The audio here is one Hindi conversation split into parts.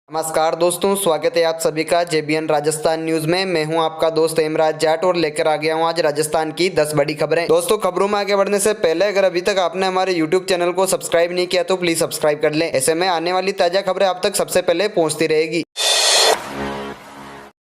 नमस्कार दोस्तों, स्वागत है आप सभी का जेबीएन राजस्थान न्यूज में। मैं हूं आपका दोस्त हेमराज जाट और लेकर आ गया हूं आज राजस्थान की 10 बड़ी खबरें। दोस्तों, खबरों में आगे बढ़ने से पहले अगर अभी तक आपने हमारे यूट्यूब चैनल को सब्सक्राइब नहीं किया तो प्लीज सब्सक्राइब कर लें। ऐसे में आने वाली ताजा खबरें आप तक सबसे पहले पहुंचती रहेगी।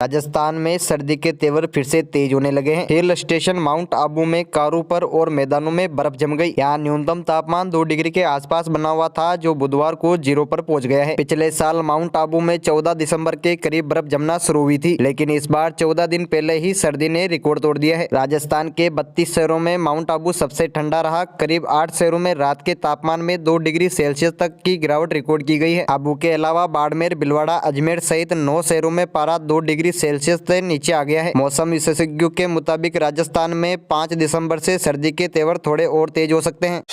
राजस्थान में सर्दी के तेवर फिर से तेज होने लगे हैं। हिल स्टेशन माउंट आबू में कारों पर और मैदानों में बर्फ जम गई। यहाँ न्यूनतम तापमान 2 डिग्री के आसपास बना हुआ था, जो बुधवार को 0 पर पहुंच गया है। पिछले साल माउंट आबू में 14 दिसंबर के करीब बर्फ जमना शुरू हुई थी, लेकिन इस बार 14 दिन पहले ही सर्दी ने रिकॉर्ड तोड़ दिया है। राजस्थान के 32 शहरों में माउंट आबू सबसे ठंडा रहा। करीब 8 शहरों में रात के तापमान में 2 डिग्री सेल्सियस तक की गिरावट रिकॉर्ड की गई है। आबू के अलावा बाड़मेर, भीलवाड़ा, अजमेर सहित 9 शहरों में पारा 2 डिग्री सेल्सियस से नीचे आ गया है। मौसम विशेषज्ञों के मुताबिक राजस्थान में 5 दिसंबर से सर्दी के तेवर थोड़े और तेज हो सकते हैं।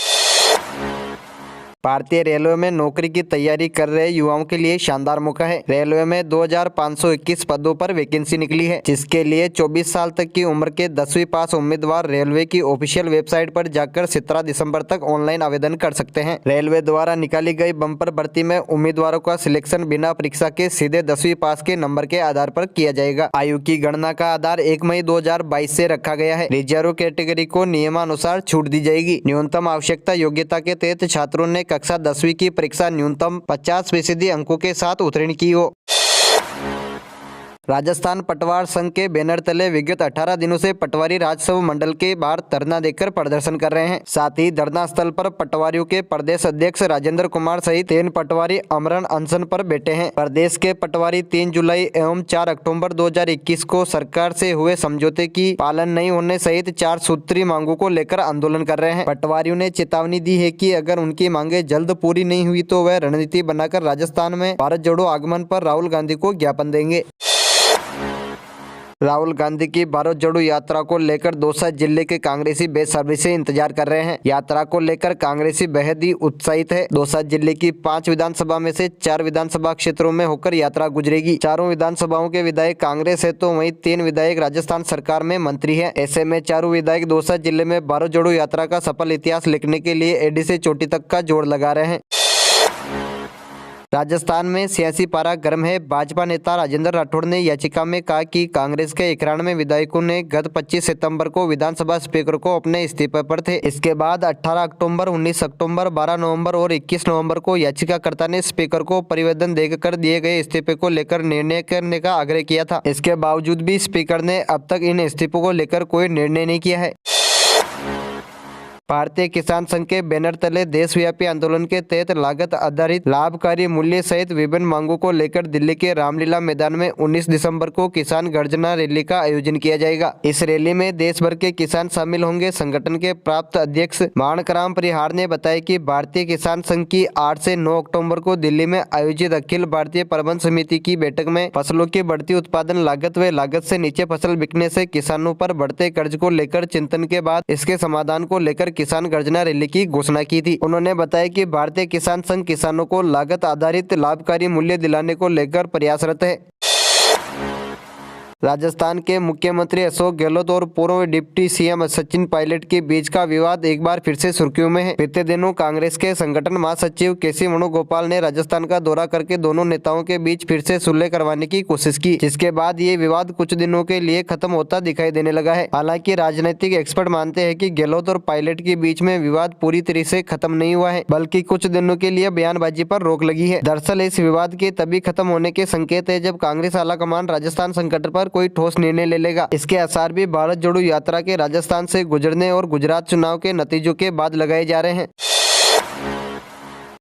भारतीय रेलवे में नौकरी की तैयारी कर रहे युवाओं के लिए शानदार मौका है। रेलवे में 2521 पदों पर वैकेंसी निकली है, जिसके लिए 24 साल तक की उम्र के 10वीं पास उम्मीदवार रेलवे की ऑफिशियल वेबसाइट पर जाकर 17 दिसंबर तक ऑनलाइन आवेदन कर सकते हैं। रेलवे द्वारा निकाली गई बम्पर भर्ती में उम्मीदवारों का सिलेक्शन बिना परीक्षा के सीधे 10वीं पास के नंबर के आधार पर किया जाएगा। आयु की गणना का आधार 1 मई 2022 से रखा गया है। रिजर्व कैटेगरी को नियमानुसार छूट दी जाएगी। न्यूनतम आवश्यकता योग्यता के तहत छात्रों ने कक्षा 10वीं की परीक्षा न्यूनतम 50% अंकों के साथ उत्तीर्ण की हो। राजस्थान पटवार संघ के बैनर तले विगत 18 दिनों से पटवारी राजस्व मंडल के बाहर धरना देकर प्रदर्शन कर रहे हैं। साथ ही धरना स्थल पर पटवारियों के प्रदेश अध्यक्ष राजेंद्र कुमार सहित 3 पटवारी अमरण अनशन पर बैठे हैं। प्रदेश के पटवारी 3 जुलाई एवं 4 अक्टूबर 2021 को सरकार से हुए समझौते की पालन नहीं होने सहित 4 सूत्री मांगों को लेकर आंदोलन कर रहे हैं। पटवारियों ने चेतावनी दी है कि अगर उनकी मांगे जल्द पूरी नहीं हुई तो वह रणनीति बनाकर राजस्थान में भारत जोड़ो आगमन पर राहुल गांधी को ज्ञापन देंगे। राहुल गांधी की भारत जोड़ो यात्रा को लेकर दौसा जिले के कांग्रेसी बेसब्री से इंतजार कर रहे हैं। यात्रा को लेकर कांग्रेसी बेहद ही उत्साहित है। दौसा जिले की 5 विधानसभा में से 4 विधानसभा क्षेत्रों में होकर यात्रा गुजरेगी। चारों विधानसभाओं के विधायक कांग्रेस है तो वहीं 3 विधायक राजस्थान सरकार में मंत्री है। ऐसे में चारों विधायक दौसा जिले में भारत जोड़ो यात्रा का सफल इतिहास लिखने के लिए एडी से चोटी तक का जोड़ लगा रहे हैं। राजस्थान में सियासी पारा गर्म है। भाजपा नेता राजेंद्र राठौड़ ने याचिका में कहा कि कांग्रेस के 91 विधायकों ने गत 25 सितंबर को विधानसभा स्पीकर को अपने इस्तीफे पर थे। इसके बाद 18 अक्टूबर, 19 अक्टूबर, 12 नवंबर और 21 नवंबर को याचिकाकर्ता ने स्पीकर को परिवेदन देकर दिए गए इस्तीफे को लेकर निर्णय करने का आग्रह किया था। इसके बावजूद भी स्पीकर ने अब तक इन इस्तीफों को लेकर कोई निर्णय नहीं किया है। भारतीय किसान संघ के बैनर तले देशव्यापी आंदोलन के तहत लागत आधारित लाभकारी मूल्य सहित विभिन्न मांगों को लेकर दिल्ली के रामलीला मैदान में 19 दिसंबर को किसान गर्जना रैली का आयोजन किया जाएगा। इस रैली में देश भर के किसान शामिल होंगे। संगठन के प्राप्त अध्यक्ष माणकराम परिहार ने बताया कि भारतीय किसान संघ की 8 से 9 अक्टूबर को दिल्ली में आयोजित अखिल भारतीय प्रबंध समिति की बैठक में फसलों की बढ़ती उत्पादन लागत व लागत से नीचे फसल बिकने से किसानों पर बढ़ते कर्ज को लेकर चिंतन के बाद इसके समाधान को लेकर किसान गर्जना रैली की घोषणा की थी। उन्होंने बताया कि भारतीय किसान संघ किसानों को लागत आधारित लाभकारी मूल्य दिलाने को लेकर प्रयासरत है। राजस्थान के मुख्यमंत्री अशोक गहलोत और पूर्व डिप्टी सीएम सचिन पायलट के बीच का विवाद एक बार फिर से सुर्खियों में है। बीते दिनों कांग्रेस के संगठन महासचिव केसी वेणुगोपाल ने राजस्थान का दौरा करके दोनों नेताओं के बीच फिर से सुलह करवाने की कोशिश की, जिसके बाद ये विवाद कुछ दिनों के लिए खत्म होता दिखाई देने लगा है। हालांकि राजनीतिक एक्सपर्ट मानते हैं कि गहलोत और पायलट के बीच में विवाद पूरी तरह से खत्म नहीं हुआ है, बल्कि कुछ दिनों के लिए बयानबाजी पर रोक लगी है। दरअसल इस विवाद के तभी खत्म होने के संकेत है जब कांग्रेस आलाकमान राजस्थान संकट पर कोई ठोस निर्णय ले लेगा। इसके आसार भी भारत जोड़ो यात्रा के राजस्थान से गुजरने और गुजरात चुनाव के नतीजों के बाद लगाए जा रहे हैं।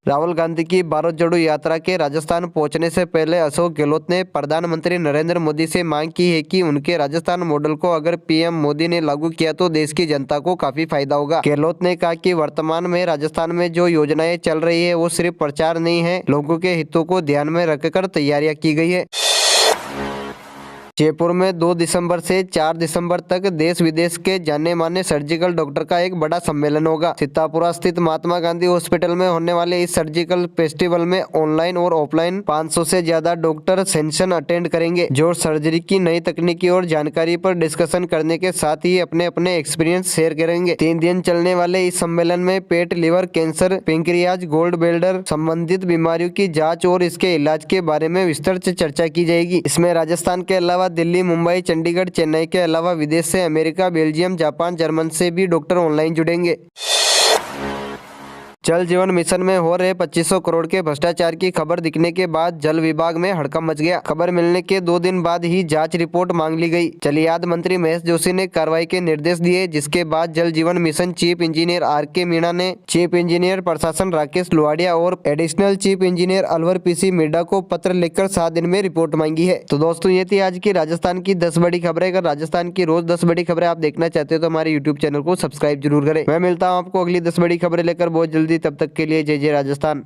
राहुल गांधी की भारत जोड़ो यात्रा के राजस्थान पहुंचने से पहले अशोक गहलोत ने प्रधानमंत्री नरेंद्र मोदी से मांग की है कि उनके राजस्थान मॉडल को अगर पीएम मोदी ने लागू किया तो देश की जनता को काफी फायदा होगा। गहलोत ने कहा कि वर्तमान में राजस्थान में जो योजनाएं चल रही है वो सिर्फ प्रचार नहीं है, लोगों के हितों को ध्यान में रखकर तैयारियां की गई है। जयपुर में 2 दिसंबर से 4 दिसंबर तक देश विदेश के जाने माने सर्जिकल डॉक्टर का एक बड़ा सम्मेलन होगा। सीतापुरा स्थित महात्मा गांधी हॉस्पिटल में होने वाले इस सर्जिकल फेस्टिवल में ऑनलाइन और ऑफलाइन 500 से ज्यादा डॉक्टर सेशन अटेंड करेंगे, जो सर्जरी की नई तकनीकी और जानकारी पर डिस्कशन करने के साथ ही अपने अपने एक्सपीरियंस शेयर करेंगे। 3 दिन चलने वाले इस सम्मेलन में पेट, liver cancer, pancreas, gall bladder संबंधित बीमारियों की जांच और इसके इलाज के बारे में विस्तृत चर्चा की जाएगी। इसमें राजस्थान के अलावा दिल्ली, मुंबई, चंडीगढ़, चेन्नई के अलावा विदेश से अमेरिका, बेल्जियम, जापान, जर्मन से भी डॉक्टर ऑनलाइन जुड़ेंगे। जल जीवन मिशन में हो रहे 2500 करोड़ के भ्रष्टाचार की खबर दिखने के बाद जल विभाग में हड़कंप मच गया। खबर मिलने के 2 दिन बाद ही जांच रिपोर्ट मांग ली गई। जलयाद मंत्री महेश जोशी ने कार्रवाई के निर्देश दिए, जिसके बाद जल जीवन mission chief engineer RK Meena ने चीफ इंजीनियर प्रशासन राकेश लोहाड़िया और additional chief engineer Alwar PC मिर्डा को पत्र लिखकर 7 दिन में रिपोर्ट मांगी है। तो दोस्तों, ये थी आज की राजस्थान की 10 बड़ी खबरें। अगर राजस्थान की रोज 10 बड़ी खबरें आप देखना चाहते हो तो हमारे यूट्यूब चैनल को सब्सक्राइब जरूर करें। मैं मिलता हूँ आपको अगली 10 बड़ी खबरें लेकर बहुत जल्दी। तब तक के लिए जय जय राजस्थान।